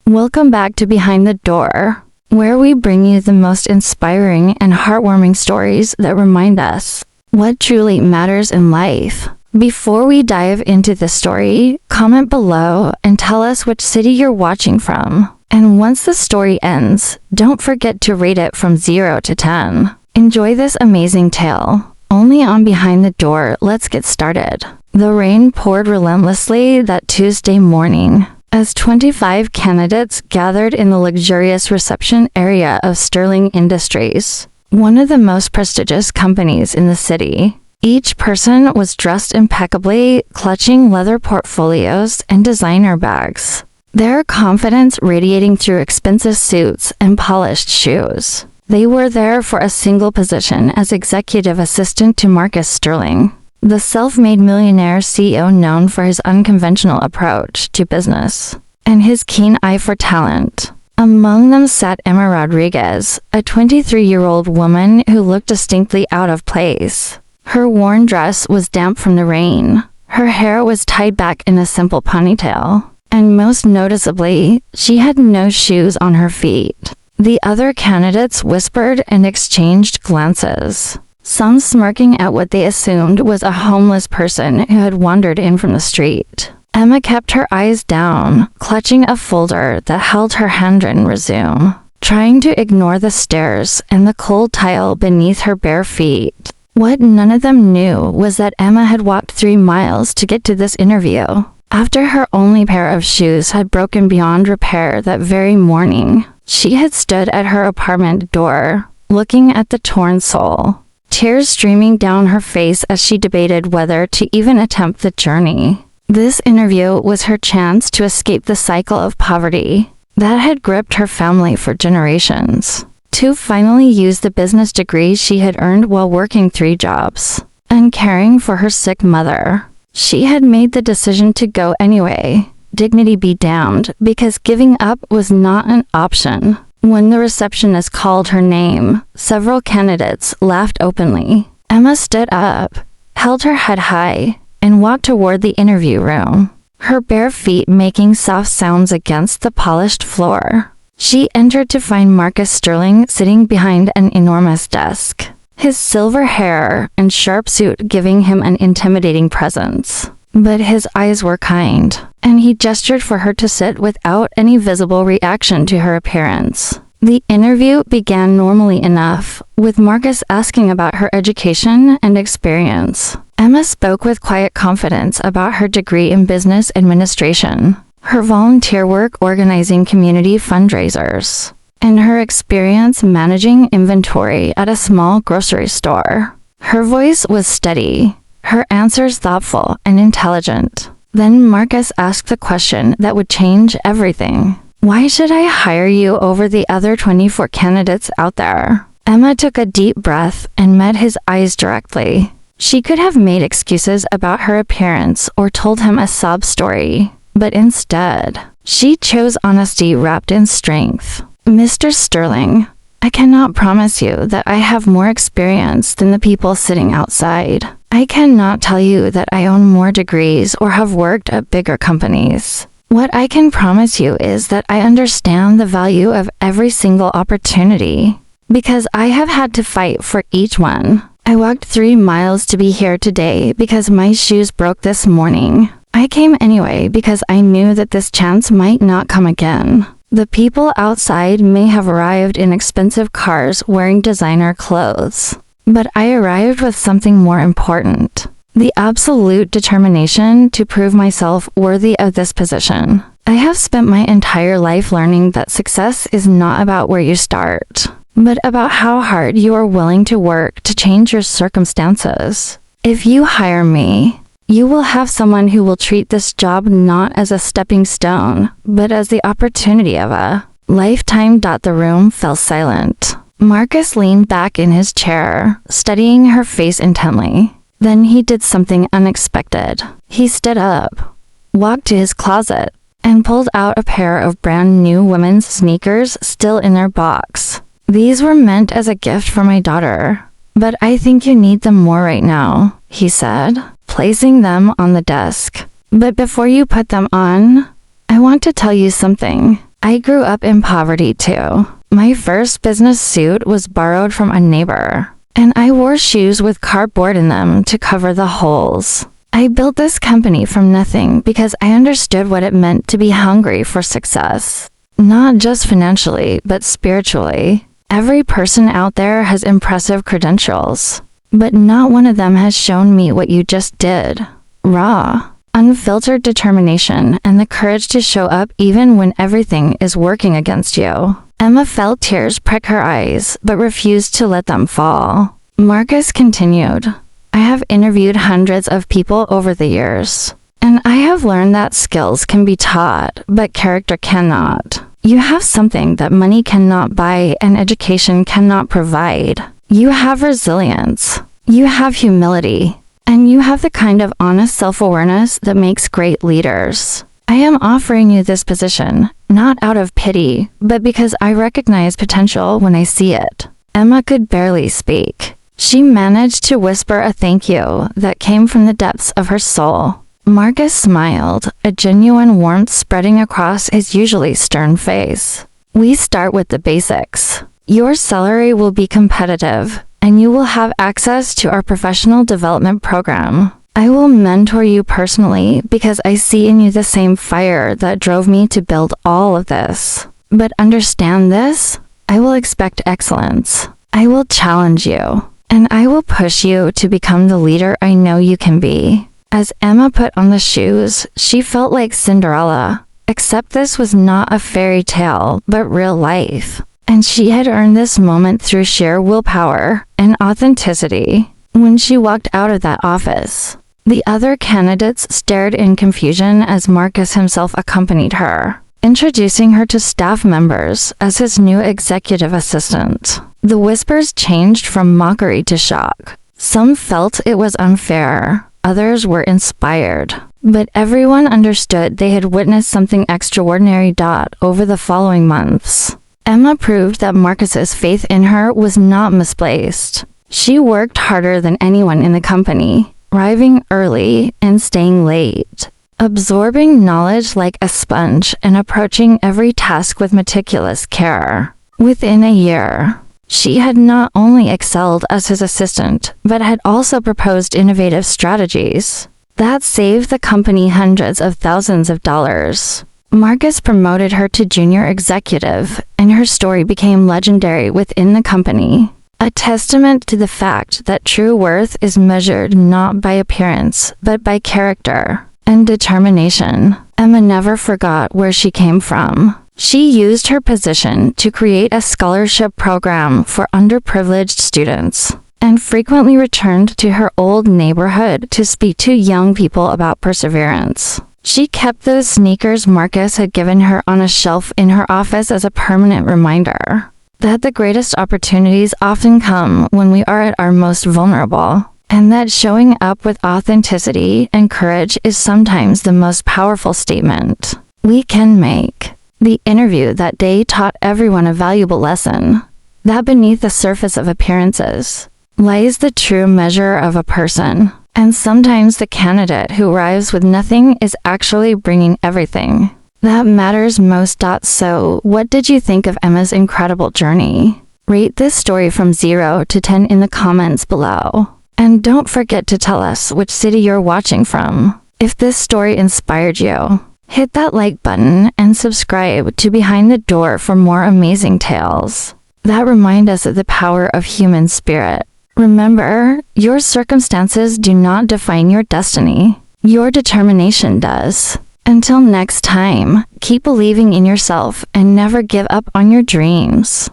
Welcome back to Behind the Door, where we bring you the most inspiring and heartwarming stories that remind us what truly matters in life. Before we dive into the story, comment below and tell us which city you're watching from. And once the story ends, don't forget to rate it from 0 to 10. Enjoy this amazing tale. Only on Behind the Door, let's get started. The rain poured relentlessly that Tuesday morning, as 25 candidates gathered in the luxurious reception area of Sterling Industries, one of the most prestigious companies in the city. Each person was dressed impeccably, clutching leather portfolios and designer bags, their confidence radiating through expensive suits and polished shoes. They were there for a single position as executive assistant to Marcus Sterling, the self-made millionaire CEO known for his unconventional approach to business and his keen eye for talent. Among them sat Emma Rodriguez, a 23-year-old woman who looked distinctly out of place. Her worn dress was damp from the rain. Her hair was tied back in a simple ponytail, and most noticeably, she had no shoes on her feet. The other candidates whispered and exchanged glances, some smirking at what they assumed was a homeless person who had wandered in from the street. Emma kept her eyes down, clutching a folder that held her handwritten resume, trying to ignore the stairs and the cold tile beneath her bare feet. What none of them knew was that Emma had walked 3 miles to get to this interview, after her only pair of shoes had broken beyond repair that very morning. She had stood at her apartment door, looking at the torn sole, tears streaming down her face as she debated whether to even attempt the journey. This interview was her chance to escape the cycle of poverty that had gripped her family for generations, to finally use the business degree she had earned while working 3 jobs and caring for her sick mother. She had made the decision to go anyway, dignity be damned, because giving up was not an option. When the receptionist called her name, several candidates laughed openly. Emma stood up, held her head high, and walked toward the interview room, her bare feet making soft sounds against the polished floor. She entered to find Marcus Sterling sitting behind an enormous desk, his silver hair and sharp suit giving him an intimidating presence. But his eyes were kind, and he gestured for her to sit without any visible reaction to her appearance. The interview began normally enough, with Marcus asking about her education and experience. Emma spoke with quiet confidence about her degree in business administration, her volunteer work organizing community fundraisers, and her experience managing inventory at a small grocery store. Her voice was steady, her answers thoughtful and intelligent. Then Marcus asked the question that would change everything. Why should I hire you over the other 24 candidates out there? Emma took a deep breath and met his eyes directly. She could have made excuses about her appearance or told him a sob story, but instead, she chose honesty wrapped in strength. Mr. Sterling, I cannot promise you that I have more experience than the people sitting outside. I cannot tell you that I own more degrees or have worked at bigger companies. What I can promise you is that I understand the value of every single opportunity, because I have had to fight for each one. I walked 3 miles to be here today because my shoes broke this morning. I came anyway because I knew that this chance might not come again. The people outside may have arrived in expensive cars wearing designer clothes, but I arrived with something more important: the absolute determination to prove myself worthy of this position. I have spent my entire life learning that success is not about where you start, but about how hard you are willing to work to change your circumstances. If you hire me, you will have someone who will treat this job not as a stepping stone, but as the opportunity of a lifetime. The room fell silent. Marcus leaned back in his chair, studying her face intently. Then he did something unexpected. He stood up, walked to his closet, and pulled out a pair of brand new women's sneakers still in their box. These were meant as a gift for my daughter, but I think you need them more right now, he said, placing them on the desk. But before you put them on, I want to tell you something. I grew up in poverty too. My first business suit was borrowed from a neighbor, and I wore shoes with cardboard in them to cover the holes. I built this company from nothing because I understood what it meant to be hungry for success. Not just financially, but spiritually. Every person out there has impressive credentials, but not one of them has shown me what you just did. Raw, unfiltered determination and the courage to show up even when everything is working against you. Emma felt tears prick her eyes, but refused to let them fall. Marcus continued, I have interviewed hundreds of people over the years, and I have learned that skills can be taught, but character cannot. You have something that money cannot buy and education cannot provide. You have resilience. You have humility. And you have the kind of honest self-awareness that makes great leaders. I am offering you this position, not out of pity, but because I recognize potential when I see it. Emma could barely speak. She managed to whisper a thank you that came from the depths of her soul. Marcus smiled, a genuine warmth spreading across his usually stern face. We start with the basics. Your salary will be competitive, and you will have access to our professional development program. I will mentor you personally because I see in you the same fire that drove me to build all of this. But understand this, I will expect excellence. I will challenge you, and I will push you to become the leader I know you can be. As Emma put on the shoes, she felt like Cinderella, except this was not a fairy tale, but real life. And she had earned this moment through sheer willpower and authenticity. When she walked out of that office, the other candidates stared in confusion as Marcus himself accompanied her, introducing her to staff members as his new executive assistant. The whispers changed from mockery to shock. Some felt it was unfair. Others were inspired, but everyone understood they had witnessed something extraordinary. Over the following months, Emma proved that Marcus's faith in her was not misplaced. She worked harder than anyone in the company, arriving early and staying late, absorbing knowledge like a sponge and approaching every task with meticulous care. Within a year, she had not only excelled as his assistant, but had also proposed innovative strategies that saved the company hundreds of thousands of dollars. Marcus promoted her to junior executive, and her story became legendary within the company, a testament to the fact that true worth is measured not by appearance, but by character and determination. Emma never forgot where she came from. She used her position to create a scholarship program for underprivileged students, and frequently returned to her old neighborhood to speak to young people about perseverance. She kept those sneakers Marcus had given her on a shelf in her office as a permanent reminder that the greatest opportunities often come when we are at our most vulnerable, and that showing up with authenticity and courage is sometimes the most powerful statement we can make. The interview that day taught everyone a valuable lesson, that beneath the surface of appearances lies the true measure of a person, and sometimes the candidate who arrives with nothing is actually bringing everything that matters most. So, what did you think of Emma's incredible journey? Rate this story from 0 to 10 in the comments below. And don't forget to tell us which city you're watching from. If this story inspired you, hit that like button and subscribe to Behind the Door for more amazing tales that remind us of the power of human spirit. Remember, your circumstances do not define your destiny. Your determination does. Until next time, keep believing in yourself and never give up on your dreams.